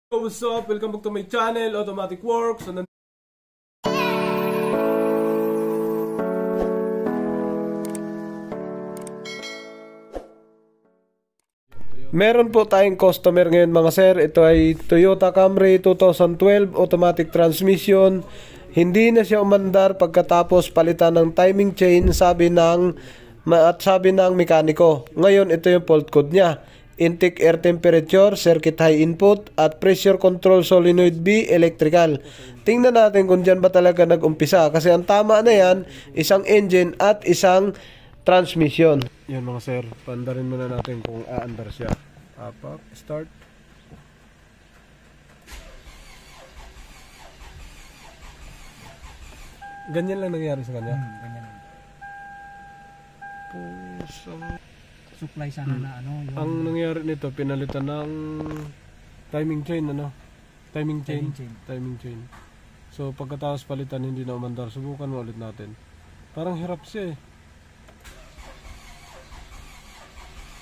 What's up? Welcome back to my channel, Automatic Works. So, meron po tayong customer ngayon mga sir. Ito ay Toyota Camry 2012 automatic transmission. Hindi na siya umandar pagkatapos palitan ng timing chain, sabi ng mekaniko. Ngayon ito yung fault code niya. Intake air temperature, circuit high input, at pressure control solenoid B, electrical. Tingnan natin kung dyan ba talaga nag-umpisa. Kasi ang tama na yan, isang engine at isang transmission. Yan mga sir, pandarin muna natin kung aandar siya. Apak, start. Ganyan lang nangyari sa kanya? Ganyan lang. Pusang... Supply sana na ano. Yung ang nangyari nito, pinalitan ng timing chain, ano? Timing chain. So pagkatapos palitan, hindi na umandar. Subukan mo ulit natin. Parang hirap siya eh.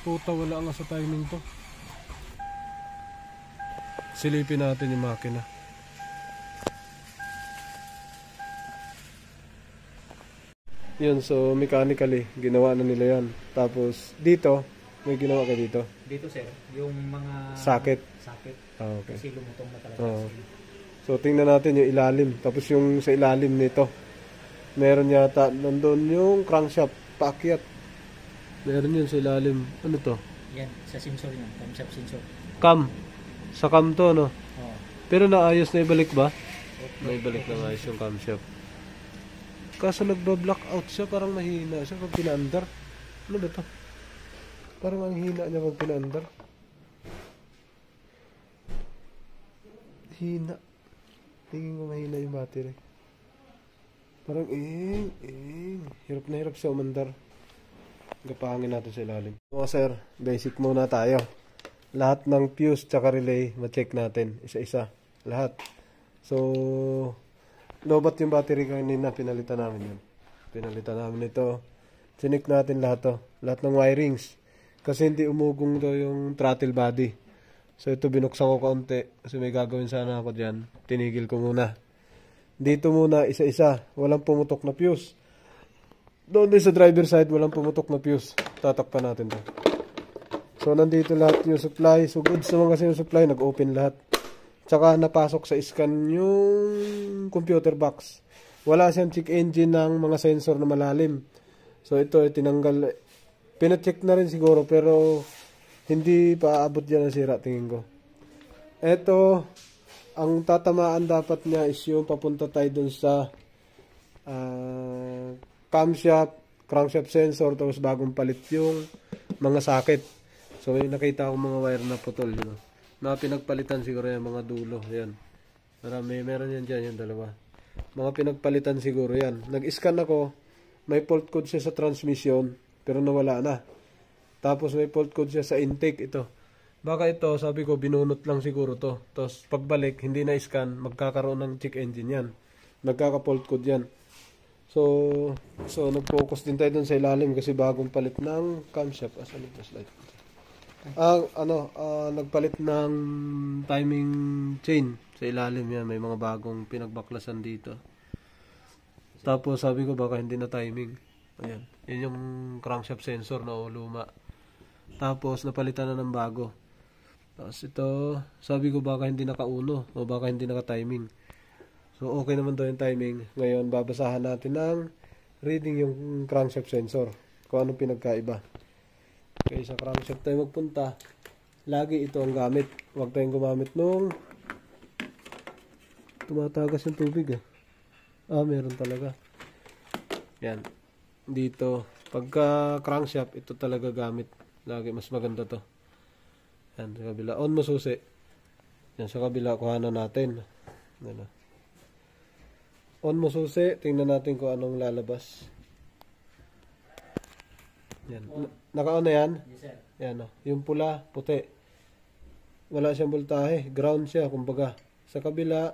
Puta, wala nga sa timing to. Silipin natin yung makina. Yun, so mechanically, ginawa na nila yan. Tapos, dito, may ginawa ka dito? dito sir, yung mga Socket. Ah, okay. Kasi lumutong na talaga. So, tingnan natin yung ilalim. Tapos yung sa ilalim nito, meron yata, nandun yung crankshaft, paakyat. Meron yun sa ilalim. Ano to? Yan, sa sensor yan, camshaft sensor. Cam. Sa cam to, no? Oo. Pero naayos na ibalik ba? Naibalik na maayos yung camshaft. Kaso nagba-blackout siya, parang mahina siya pag pinaandar. Ano ba to? Parang ang hina niya pag pinaandar. Hina. Tingin ko mahina yung battery. Parang hirap na hirap siya umandar. Gapangin natin sa ilalim. Mga sir, basic muna tayo. Lahat ng fuse tsaka relay, ma-check natin. Isa-isa. Lahat. So... lobat yung battery kanina, pinalitan namin yun. Pinalitan namin ito. Chinik natin lahat to. Lahat ng wirings. Kasi hindi umugong to yung throttle body. So ito binuksan ko kaunti. Kasi may gagawin sana ako dyan. Tinigil ko muna. Dito muna, isa-isa. Walang pumutok na fuse. Doon din sa driver side, walang pumutok na fuse. Tatakpan natin to. So nandito lahat yung supply. So goods naman kasi yung supply. Nag-open lahat. Tsaka napasok sa scan yung computer box. Wala siyang check engine ng mga sensor na malalim. So ito ay tinanggal. Pina-check na rin siguro pero hindi pa aabot dyan ang sira tingin ko. Ito, ang tatamaan dapat niya is yung papunta tayo dun sa camshaft, crankshaft sensor, tapos bagong palit yung mga socket. So may nakita akong mga wire na putol. Mga pinagpalitan siguro yan, mga dulo. Yan. Meron yan dyan, yung dalawa. Mga pinagpalitan siguro yan. Nag-scan ako, may fault code siya sa transmission, pero nawala na. Tapos may fault code siya sa intake, ito. Baka ito, sabi ko, binunot lang siguro to. Tapos pagbalik, hindi na scan, magkakaroon ng check engine yan. Nagkaka-fault code yan. So nag-focus din tayo dun sa ilalim kasi bagong palit ng camshaft. Asan ito slide? Nagpalit ng timing chain sa ilalim yan. May mga bagong pinagbaklasan dito. Tapos sabi ko baka hindi na timing. Ayan. Yan yung crankshaft sensor na luma. Tapos napalitan na ng bago. Tapos ito, sabi ko baka hindi nakauno o baka hindi naka-timing. So okay naman daw yung timing. Ngayon babasahan natin ng reading yung crankshaft sensor. Kung anong pinagkaiba. Okay, sa crankshaft tayo magpunta. Lagi ito ang gamit. Huwag tayong gumamit nung tumatagas yung tubig. Meron talaga. Yan. Dito, pagka crankshaft, ito talaga gamit. Lagi, mas maganda to. Yan, sa kabila. On mo susi. Yan, sa kabila, kuhanan natin. Yan. On mo susi. Tingnan natin kung anong lalabas. Yan. Naka-on na yan? Yes, sir. Yan, yung pula, puti. Wala siyang voltahe. Ground siya, kumbaga. Sa kabila,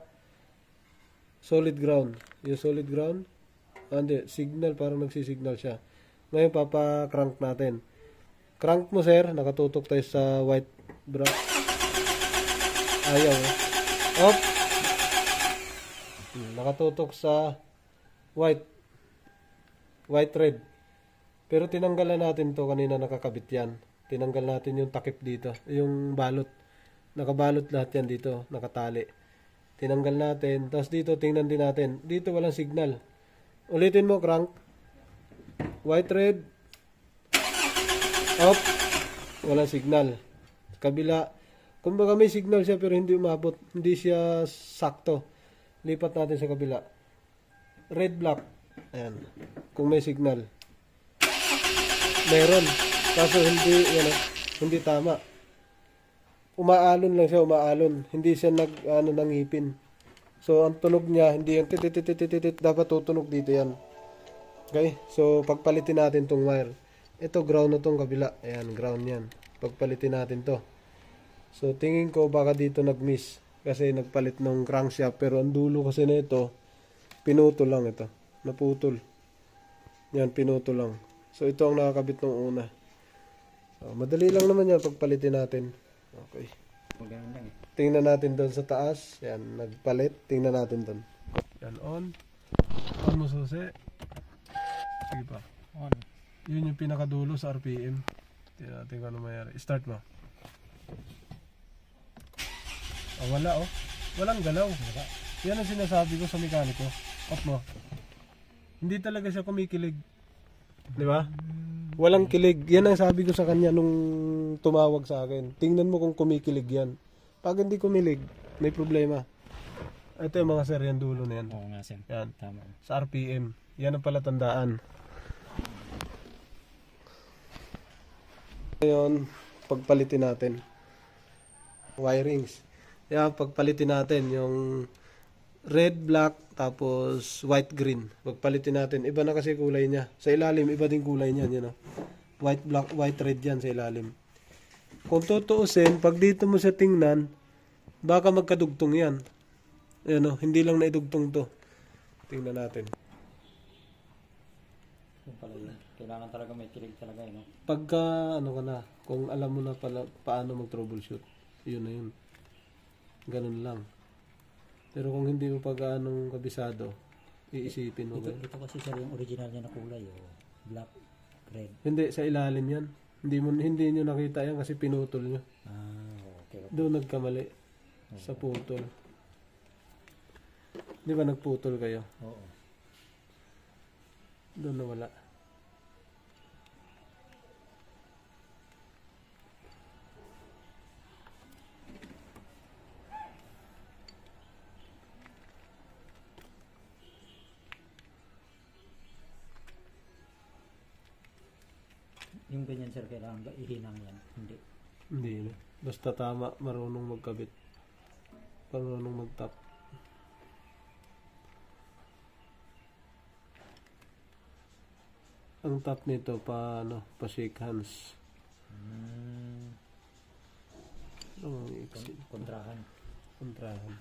solid ground. Yung solid ground, hindi, signal, parang nagsisignal siya. Ngayon, papa-crank natin. Crank mo, sir. Nakatutok tayo sa white brass. Ayaw eh. Op! Nakatutok sa white. White red. Pero tinanggalan natin to kanina, nakakabit yan. Tinanggal natin yung takip dito. Yung balot. Nakabalot lahat yan dito. Nakatali. Tinanggal natin. Tapos dito, tingnan din natin. Dito walang signal. Ulitin mo, crank. White red. Up. Walang signal. Kabila. Kumbaga may signal siya pero hindi umabot. Hindi siya sakto. Lipat natin sa kabila. Red black. Ayan. Kung may signal. Meron. Kaso hindi tama. Umaalon lang siya, umaalon. Hindi siya nangipin. So, ang tunog niya, hindi yung titititititit. Dapat tutunog dito yan. Okay? So, pagpalitin natin tong wire. Ito, ground na tong kabila. Ayan, ground yan. Pagpalitin natin to. So, tingin ko baka dito nag-miss. Kasi nagpalit ng crankshaft. Pero ang dulo kasi na ito, pinutol lang ito. Naputol. Yan, pinutol lang. So, ito ang nakakabit ng una. So, madali lang naman yan pagpalitin natin. Okay. Tingnan natin doon sa taas. Yan, nagpalit. Tingnan natin doon. Yan, on. On mo susi. Sige pa. On. Yun yung pinakadulo sa RPM. Tingnan natin kung ano mayari. Start mo. Oh, wala oh. Walang galaw. Yan ang sinasabi ko sa mekaniko. Off mo. Hindi talaga siya kumikilig. Di ba? Walang kilig. Yan ang sabi ko sa kanya nung tumawag sa akin. Tingnan mo kung kumikilig yan. Pag hindi kumilig, may problema. Ito yung mga sir, yan dulo na yan. Oo nga, sir. Yan. Tama. Sa RPM. Yan ang palatandaan. Ngayon, pagpalitin natin. Wirings. Yan, pagpalitin natin yung red, black, tapos white, green. Pagpalitin natin. Iba na kasi kulay niya. Sa ilalim, iba din kulay niyan. You know? White, black, white, red yan sa ilalim. Kung tutuusin, pag dito mo siya tingnan, baka magkadugtong yan. Ayan o, hindi lang naidugtong to. Tingnan natin. Yung pala yun. Kailangan talaga may kilig talaga, no? Pagka, ano ka na, kung alam mo na pala, paano mag-troubleshoot, yun na yun. Ganun lang. Pero kung hindi mo pag-anong kabisado, iisipin mo ba? Ito kasi sir, yung original niya na kulay, oh. Black, red. Hindi, sa ilalim yan. Hindi nyo nakita yan kasi pinutol nyo. Ah, okay. Doon nagkamali. Sa putol. Di ba nagputol kayo? Oo. Doon nawala. Yung ganyan sir, kailangan ba ihinang yan? Hindi. Hindi na. Basta tama, marunong magkabit. Marunong mag-tap. Ang tap nito pa shake hands. Kontrahan. Kontrahan.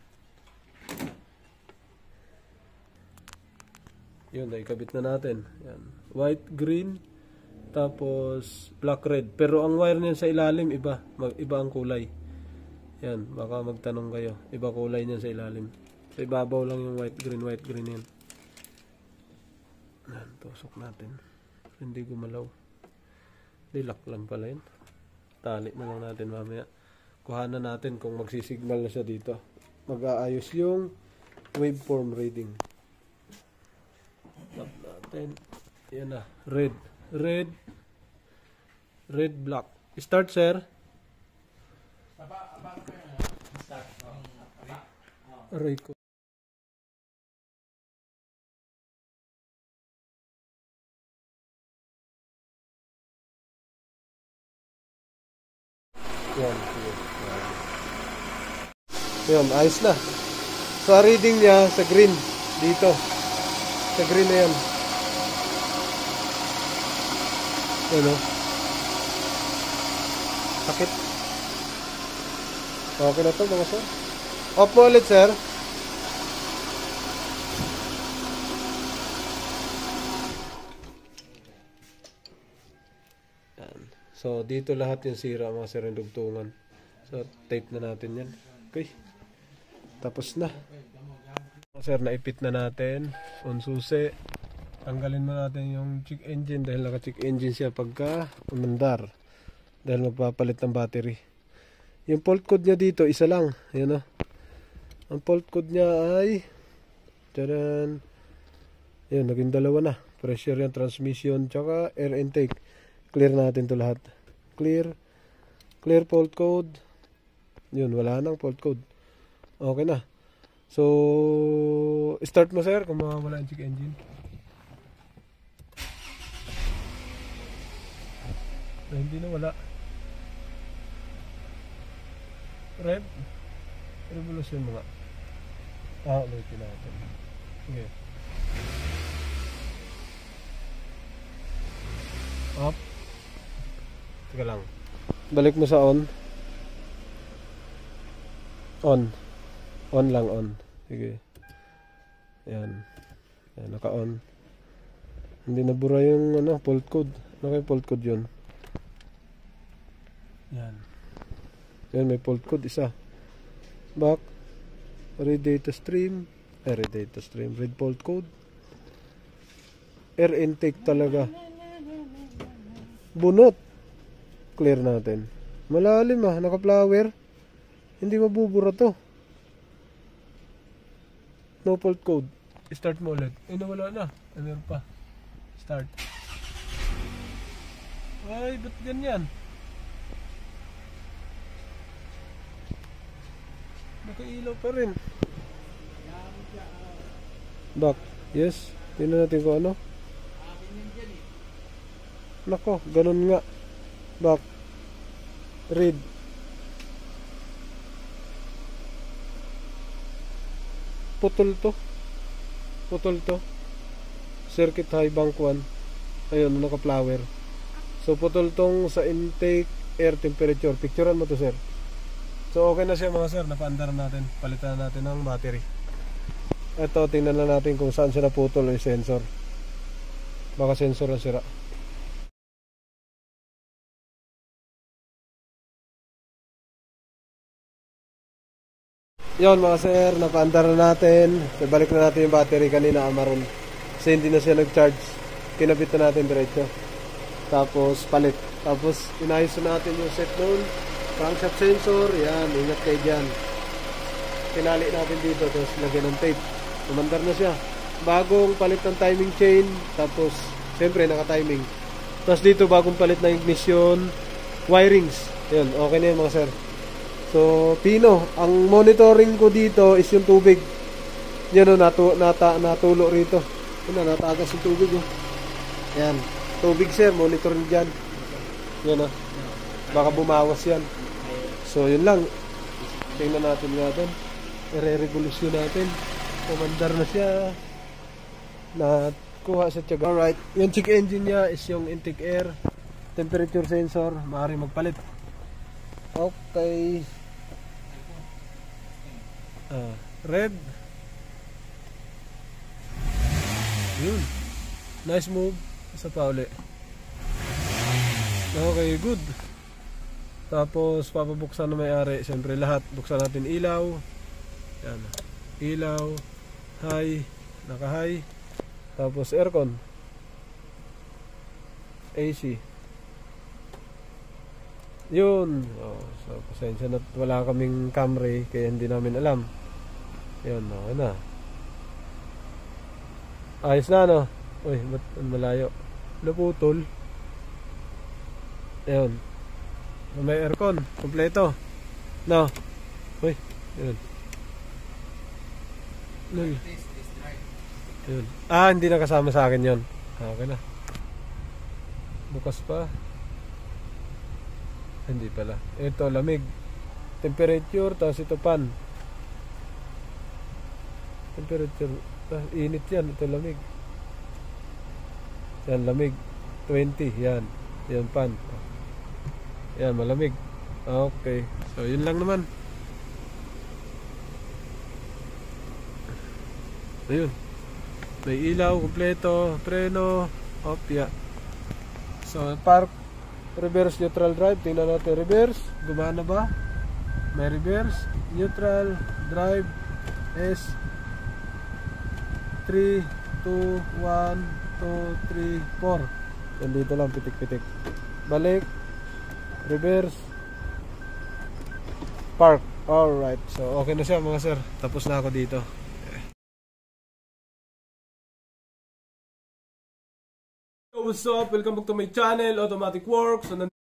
Yun, ikabit na natin. Yan. White, green, tapos black, red. Pero ang wire niyan sa ilalim, iba. Iba ang kulay. Yan, baka magtanong kayo. Iba kulay niyan sa ilalim. Sa ibabaw lang yung white, green yan. Yan, tusok natin. Hindi gumalaw. Lock lang pala yun. Tali na lang natin mamaya. Kuhanan natin kung magsisignal na siya dito. Mag-aayos yung waveform reading. Tap natin. Yan na. Red, black. Start, sir. Aray ko. Yan. Yan, ayos na. So, reading niya sa green. Dito. Sa green na yan. Yan o. Sakit. Okay na to mga sir. Off mo ulit, sir. Yan. So, dito lahat yung sira mga sir yung dugtungan. So, tape na natin yan. Okay. Tapos na. Sir, naipit na natin. On susi. Tanggalin mo natin yung check engine dahil naka-check engine siya pagka umandar. Dahil magpapalit ng battery. Yung fault code niya dito, isa lang. Ayan o. Ang fault code niya ay taran. Ayan, naging dalawa na. Pressure yan, transmission, tsaka air intake. Clear natin to lahat. Clear. Clear fault code. Yun, wala nang fault code. Okay na. So, start mo sir kung mawawala yung check engine. Hindi na wala. Rev. Revolution mga. Ulitin natin. Okay. Up. Teka lang. Balik mo sa on. On lang, on. Sige. Ayan. Ayan, naka-on. Hindi nabura yung fault code. Ano kayo fault code yun? Ayan. Ayan, may fault code isa. Back. Read data stream. Read data stream. Read fault code. Air intake talaga. Bunot. Clear natin. Malalim naka-flower. Hindi mabubura to. No fault code. Start mo ulit. Nawala na. Meron pa. Start. Ay, ba't ganyan? Nakailaw pa rin. Back. Yes. Tingnan natin kung ano. Nako, ganun nga. Back. Read. Putol to. Circuit high bank 1. Ayun, naka-flower. So, putol tong sa intake air temperature. Picturean mo to, sir. So, okay na siya mga sir. Napaandar natin. Palitan natin ng battery. Ito, tingnan na natin kung saan siya naputol yung sensor. Baka sensor na sira. Yon mga sir, napaandar na natin. Balik na natin yung battery kanina, Amaron. Kasi hindi na siya nag-charge. Kinabit na natin diretso. Tapos palit. Tapos inayos na natin yung set doon. Crankshaft sensor, yan, ingat kayo dyan. Tinali natin dito, tapos lagyan ng tape. Umandar na siya. Bagong palit ng timing chain. Tapos, siyempre naka-timing. Tapos dito bagong palit ng ignition wirings. Yan, okay na yun mga sir. So, pino. Ang monitoring ko dito is yung tubig. Yan o, natulo rito. Yan o, natagas yung tubig o. Yan. Tubig sir, monitoring dyan. Yan o. Baka bumawas yan. So, yun lang. Tingnan natin natin. I-re-revolution natin. Kumandar na siya. Nakuha sa tiyaga. Alright. Yung check engine niya is yung intake air. Temperature sensor. Maaari magpalit. Okay. Red. Yun. Nice move. Isa pa uli. Okay, good. Tapos papabuksan na may-ari. Siyempre lahat. Buksan natin ilaw. Yan. Ilaw. High. Naka-high. Tapos aircon. AC. Yun. So pasensya na wala kaming Camry kaya hindi namin alam. Yun. Okay na. Ayos na no. Uy, ba't malayo? Naputol. Ayun. May aircon. Kompleto. No. Uy. Yun. Yun. Yun. Hindi na kasama sa akin yun. Okay na. Bukas pa. Hindi pala. Ito, lamig. Temperature, tapos ito pan. Temperature. Init yan. Ito lamig. Yan, lamig. 20. Yan. Yan pan. Yan, malamig. Okay. So, yun lang naman. Ayun. May ilaw, kompleto, preno, opya. So, park, reverse neutral drive. Tingnan natin reverse. Gumana ba? May reverse. neutral, drive, S, 3, 2, 1, 2, 3, 4. Yan dito lang, pitik-pitik. Balik, reverse, park. Alright, so okay na siya mga sir. Tapos na ako dito. What's up? Welcome back to my channel, Automatic Works. So,